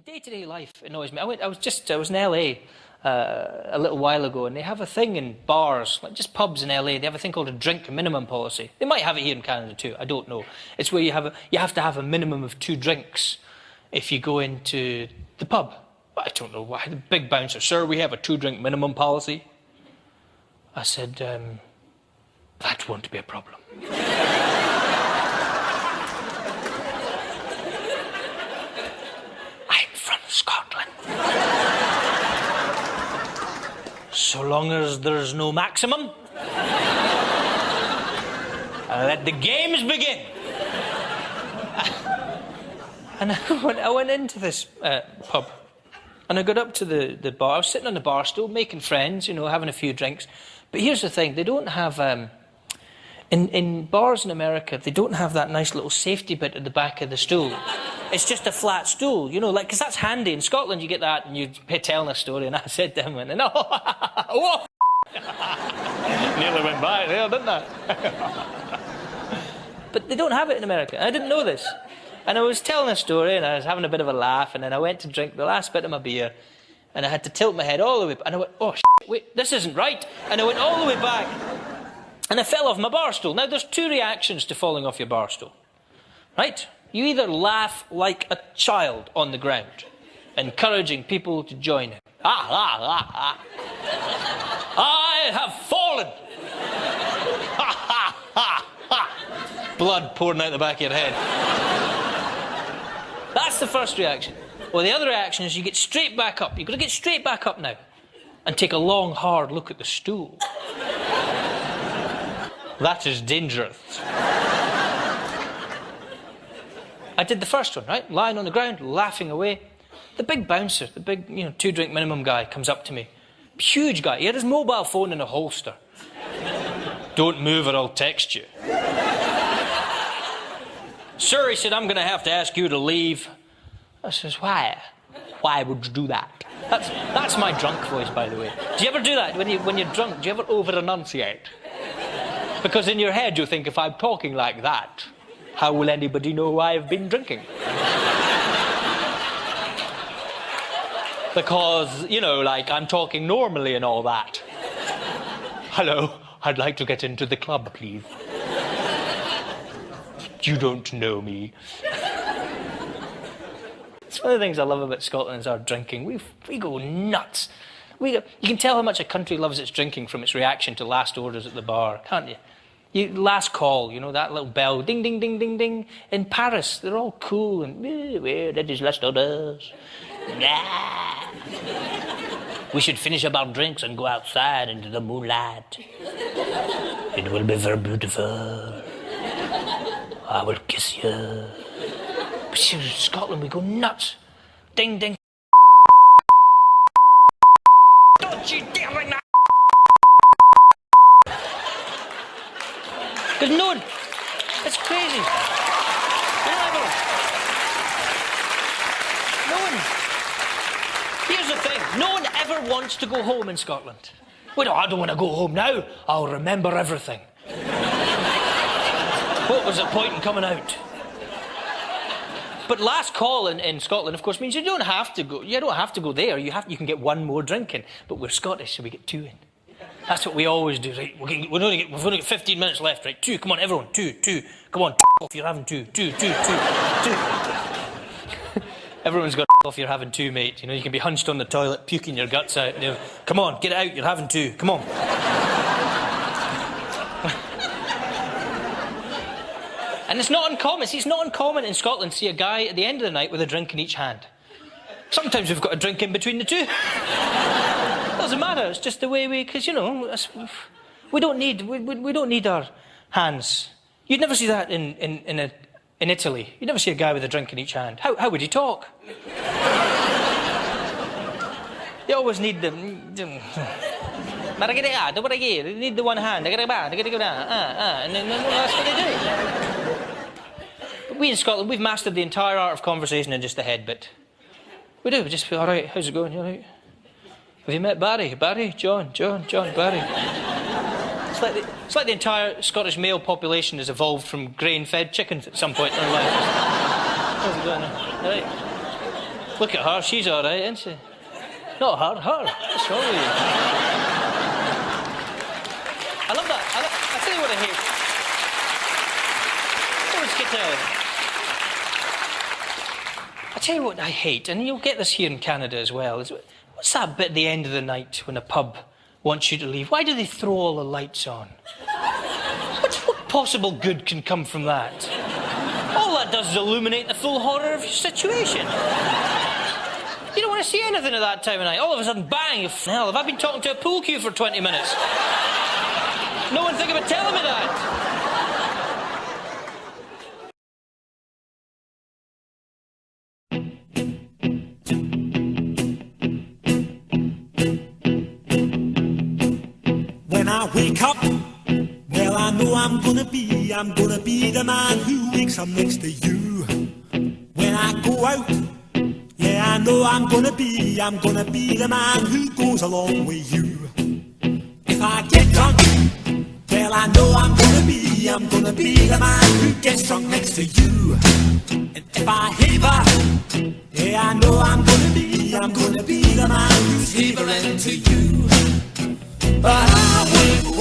Day-to-day life annoys me. I was in LA a little while ago, and they have a thing in bars, like just pubs in LA. They have a thing called a drink minimum policy. They might have it here in Canada too. I don't know. It's where you have to have a minimum of 2 drinks if you go into the pub. I don't know why. The big bouncer, sir, we have a 2-drink minimum policy. I said, that won't be a problem. Scotland. So long as there's no maximum, let the games begin. And I went into this pub, and I got up to the bar. I was sitting on the bar stool, making friends, you know, having a few drinks. But here's the thing, they don't have... In bars in America, they don't have that nice little safety bit at the back of the stool. It's just a flat stool, you know, like, because that's handy. In Scotland, you get that and you're telling a story, and I said to him, and oh, nearly went by there, didn't I? But they don't have it in America. I didn't know this. And I was telling a story, and I was having a bit of a laugh, and then I went to drink the last bit of my beer, and I had to tilt my head all the way, and I went, oh, wait, this isn't right. And I went all the way back. And I fell off my bar stool. Now, there's 2 reactions to falling off your bar stool, right? You either laugh like a child on the ground, encouraging people to join in. I have fallen. Blood pouring out the back of your head. That's the first reaction. Well, the other reaction is you get straight back up. You've got to get straight back up now and take a long, hard look at the stool. That is dangerous. I did the first one, right? Lying on the ground, laughing away. The big bouncer, the big, 2-drink minimum guy comes up to me. Huge guy. He had his mobile phone in a holster. Don't move or I'll text you. Sir, he said, I'm going to have to ask you to leave. I says, why? Why would you do that? That's my drunk voice, by the way. Do you ever do that when you're drunk? Do you ever over-enunciate? Because in your head you think, if I'm talking like that, how will anybody know I've been drinking? Because, like I'm talking normally and all that. Hello, I'd like to get into the club, please. You don't know me. It's one of the things I love about Scotland is our drinking. We go nuts. You can tell how much a country loves its drinking from its reaction to last orders at the bar, can't you? Last call, that little bell, ding, ding, ding, ding, ding. In Paris, they're all cool and, where that is last orders. Nah. We should finish up our drinks and go outside into the moonlight. It will be very beautiful. I will kiss you. But here in Scotland, we go nuts. Ding, ding. Don't you dare ring that. Because no one, it's crazy. Here's the thing, no one ever wants to go home in Scotland. Wait, I don't want to go home now. I'll remember everything. What was the point in coming out? But last call in Scotland, of course, means you don't have to go. You don't have to go there. You can get 1 more drink in. But we're Scottish, so we get 2 in. That's what we always do, right? We've only got 15 minutes left, right? 2, come on, everyone, 2. Come on, off, you're having 2. 2. Everyone's got off, you're having 2, mate. You can be hunched on the toilet, puking your guts out. Come on, get it out, you're having 2. Come on. And it's not uncommon. See, it's not uncommon in Scotland to see a guy at the end of the night with a drink in each hand. Sometimes we've got a drink in between the 2. Doesn't matter. It's just the way because we don't need our hands. You'd never see that in Italy. You'd never see a guy with a drink in each hand. How would he talk? They always need the. They need the one hand. And then that's what they do. But we in Scotland, we've mastered the entire art of conversation in just the head bit. We do. We just feel, all right, how's it going? You all right? Have you met Barry? Barry? John, Barry. It's like the entire Scottish male population has evolved from grain-fed chickens at some point in their life. How's it going? All right. Look at her, she's all right, isn't she? Not her, her. What's wrong with you? I love that. I tell you what I hate. I tell you what I hate, and you'll get this here in Canada as well, is what's that bit at the end of the night when a pub wants you to leave? Why do they throw all the lights on? What possible good can come from that? All that does is illuminate the full horror of your situation. You don't want to see anything at that time of night. All of a sudden, bang, hell, have I been talking to a pool cue for 20 minutes? No one think about telling me that. When I wake up, well, I know I'm gonna be the man who wakes up next to you. When I go out, yeah, I know I'm gonna be the man who goes along with you. If I get drunk, well, I know I'm gonna be the man who gets drunk next to you. And if I haver, yeah, I know I'm gonna be the man who's havering to you. But I won't